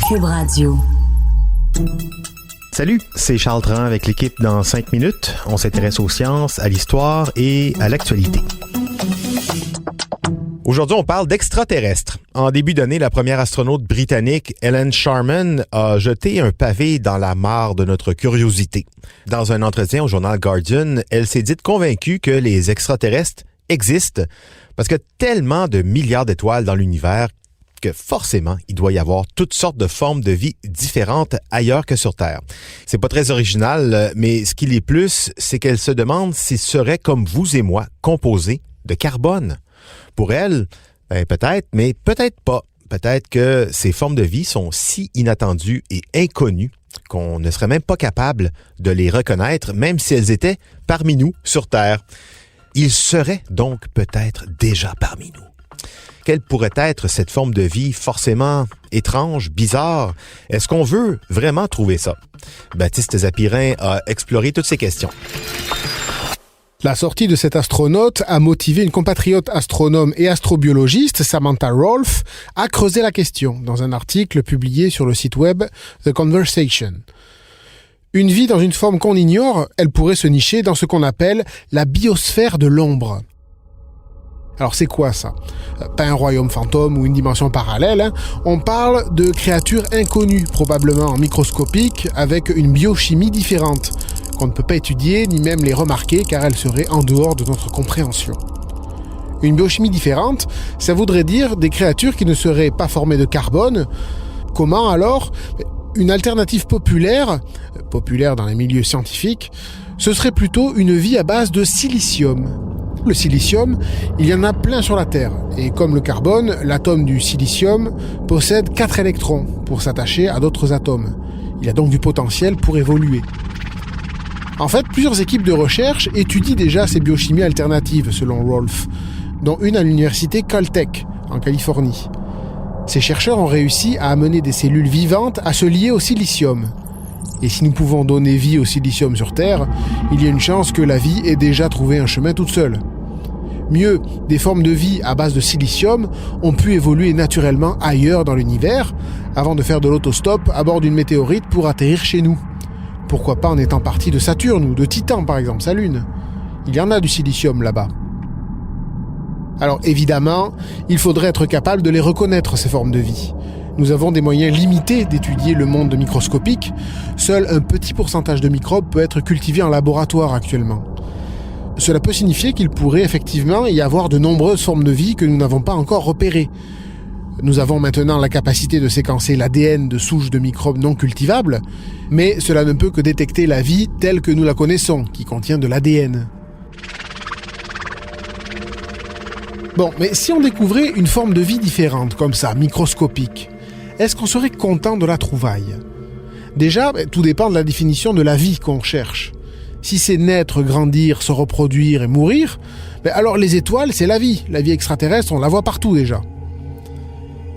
Cube Radio. Salut, c'est Charles Tran avec l'équipe dans 5 minutes. On s'intéresse aux sciences, à l'histoire et à l'actualité. Aujourd'hui, on parle d'extraterrestres. En début d'année, la première astronaute britannique, Helen Sharman, a jeté un pavé dans la mare de notre curiosité. Dans un entretien au journal Guardian, elle s'est dite convaincue que les extraterrestres existent parce qu'il y a tellement de milliards d'étoiles dans l'univers que forcément, il doit y avoir toutes sortes de formes de vie différentes ailleurs que sur Terre. C'est pas très original, mais ce qui l'est plus, c'est qu'elle se demande s'ils seraient comme vous et moi, composés de carbone. Pour elle, peut-être, mais peut-être pas. Peut-être que ces formes de vie sont si inattendues et inconnues qu'on ne serait même pas capable de les reconnaître, même si elles étaient parmi nous sur Terre. Ils seraient donc peut-être déjà parmi nous. Quelle pourrait être cette forme de vie forcément étrange, bizarre? Est-ce qu'on veut vraiment trouver ça? Baptiste Zapirin a exploré toutes ces questions. La sortie de cet astronaute a motivé une compatriote astronome et astrobiologiste, Samantha Rolfe, à creuser la question dans un article publié sur le site web The Conversation. Une vie dans une forme qu'on ignore, elle pourrait se nicher dans ce qu'on appelle la biosphère de l'ombre. Alors c'est quoi ça? Pas un royaume fantôme ou une dimension parallèle, On parle de créatures inconnues, probablement microscopiques, avec une biochimie différente, qu'on ne peut pas étudier ni même les remarquer car elles seraient en dehors de notre compréhension. Une biochimie différente, ça voudrait dire des créatures qui ne seraient pas formées de carbone. Comment alors? Une alternative populaire dans les milieux scientifiques, ce serait plutôt une vie à base de silicium. Le silicium, il y en a plein sur la Terre. Et comme le carbone, l'atome du silicium possède 4 électrons pour s'attacher à d'autres atomes. Il a donc du potentiel pour évoluer. En fait, plusieurs équipes de recherche étudient déjà ces biochimies alternatives, selon Rolfe, dont une à l'université Caltech, en Californie. Ces chercheurs ont réussi à amener des cellules vivantes à se lier au silicium. Et si nous pouvons donner vie au silicium sur Terre, il y a une chance que la vie ait déjà trouvé un chemin toute seule. Mieux, des formes de vie à base de silicium ont pu évoluer naturellement ailleurs dans l'univers, avant de faire de l'autostop à bord d'une météorite pour atterrir chez nous. Pourquoi pas en étant partie de Saturne ou de Titan par exemple, sa lune. Il y en a du silicium là-bas. Alors évidemment, il faudrait être capable de les reconnaître, ces formes de vie. Nous avons des moyens limités d'étudier le monde microscopique. Seul un petit pourcentage de microbes peut être cultivé en laboratoire actuellement. Cela peut signifier qu'il pourrait effectivement y avoir de nombreuses formes de vie que nous n'avons pas encore repérées. Nous avons maintenant la capacité de séquencer l'ADN de souches de microbes non cultivables, mais cela ne peut que détecter la vie telle que nous la connaissons, qui contient de l'ADN. Bon, mais si on découvrait une forme de vie différente, comme ça, microscopique, est-ce qu'on serait content de la trouvaille? Déjà, tout dépend de la définition de la vie qu'on cherche. Si c'est naître, grandir, se reproduire et mourir, alors les étoiles, c'est la vie. La vie extraterrestre, on la voit partout déjà.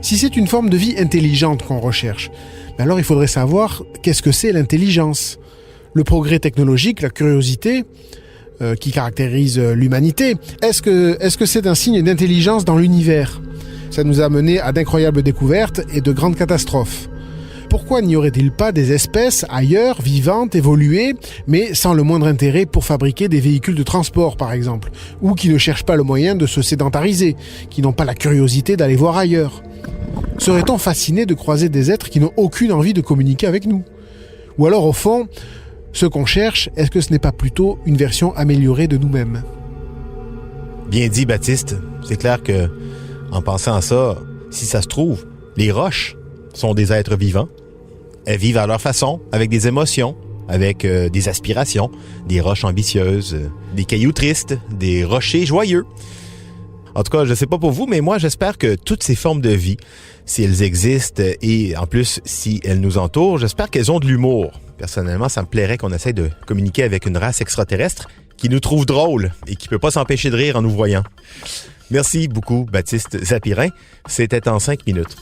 Si c'est une forme de vie intelligente qu'on recherche, alors il faudrait savoir qu'est-ce que c'est l'intelligence. Le progrès technologique, la curiosité, qui caractérise l'humanité, est-ce que c'est un signe d'intelligence dans l'univers? Ça nous a mené à d'incroyables découvertes et de grandes catastrophes. Pourquoi n'y aurait-il pas des espèces ailleurs, vivantes, évoluées, mais sans le moindre intérêt pour fabriquer des véhicules de transport, par exemple, ou qui ne cherchent pas le moyen de se sédentariser, qui n'ont pas la curiosité d'aller voir ailleurs? Serait-on fasciné de croiser des êtres qui n'ont aucune envie de communiquer avec nous? Ou alors, au fond, ce qu'on cherche, est-ce que ce n'est pas plutôt une version améliorée de nous-mêmes? Bien dit, Baptiste. C'est clair que, en pensant à ça, si ça se trouve, les roches sont des êtres vivants. Elles vivent à leur façon, avec des émotions, avec des aspirations, des roches ambitieuses, des cailloux tristes, des rochers joyeux. En tout cas, je sais pas pour vous, mais moi, j'espère que toutes ces formes de vie, si elles existent et en plus, si elles nous entourent, j'espère qu'elles ont de l'humour. Personnellement, ça me plairait qu'on essaie de communiquer avec une race extraterrestre qui nous trouve drôles et qui peut pas s'empêcher de rire en nous voyant. Merci beaucoup, Baptiste Zapirin. C'était en 5 minutes.